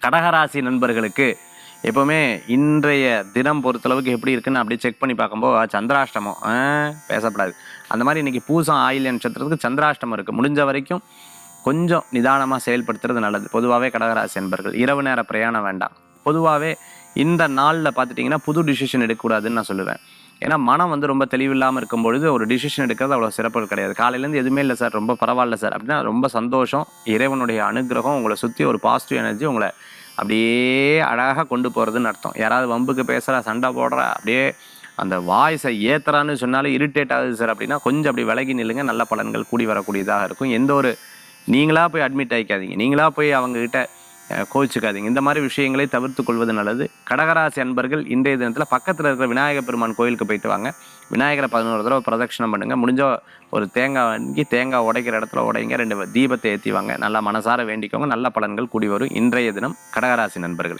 கடகராசி நண்பர்களுக்கு எப்போவுமே இன்றைய தினம் பொறுத்தளவுக்கு எப்படி இருக்குன்னு அப்படியே செக் பண்ணி பார்க்கும்போது சந்திராஷ்டமம் பேசப்படாது. அந்த மாதிரி இன்றைக்கி பூசம் ஆயில்ய நட்சத்திரத்துக்கு சந்திராஷ்டமம் இருக்குது. முடிஞ்ச வரைக்கும் கொஞ்சம் நிதானமாக செயல்படுத்துறது நல்லது. பொதுவாகவே கடகராசி நண்பர்கள் இரவு நேர பிரயாணம் வேண்டாம். பொதுவாகவே இந்த நாளில் பார்த்துட்டிங்கன்னா புது டிசிஷன் எடுக்கக்கூடாதுன்னு நான் சொல்லுவேன். ஏன்னா மனம் வந்து ரொம்ப தெளிவில்லாமல் இருக்கும் பொழுது ஒரு டிசிஷன் எடுக்கிறது அவ்வளோ சிறப்பு கிடையாது. காலையிலேருந்து எதுவுமே இல்லை சார், ரொம்ப பரவாயில்ல சார் அப்படின்னா ரொம்ப சந்தோஷம். இறைவனுடைய அனுகிரகம் உங்களை சுற்றி ஒரு பாசிட்டிவ் எனர்ஜி உங்களை அப்படியே அழகாக கொண்டு போகிறதுன்னு அர்த்தம். யாராவது வம்புக்கு பேசுகிறா, சண்டை போடுறா, அப்படியே அந்த வாய்ஸை ஏற்றுறான்னு சொன்னாலும் இரிட்டேட் ஆகுது சார் அப்படின்னா கொஞ்சம் அப்படி விலகி நில்லுங்க. நல்ல பலன்கள் கூடி வரக்கூடியதாக இருக்கும். எந்த ஒரு நீங்களாக போய் அட்மிட் ஆகிக்காதீங்க, நீங்களாக போய் அவங்கக்கிட்ட கோவிச்சுக்காதீங்க. இந்த மாதிரி விஷயங்களை தவிர்த்து கொள்வது நல்லது. கடகராசி அன்பர்கள் இன்றைய தினத்தில் பக்கத்தில் இருக்கிற விநாயகர் பெருமான் கோயிலுக்கு போயிட்டு வாங்க. விநாயகரை 11 தடவை பிரதட்சணம் பண்ணுங்கள். முடிஞ்ச ஒரு தேங்காய் வாங்கி தேங்காய் உடைக்கிற இடத்துல உடைங்க. 2 தீபத்தை ஏற்றிவாங்க. நல்லா மனசார வேண்டிக்கோங்க. நல்ல பலன்கள் கூடி வரும் இன்றைய தினம் கடகராசி நண்பர்கள்.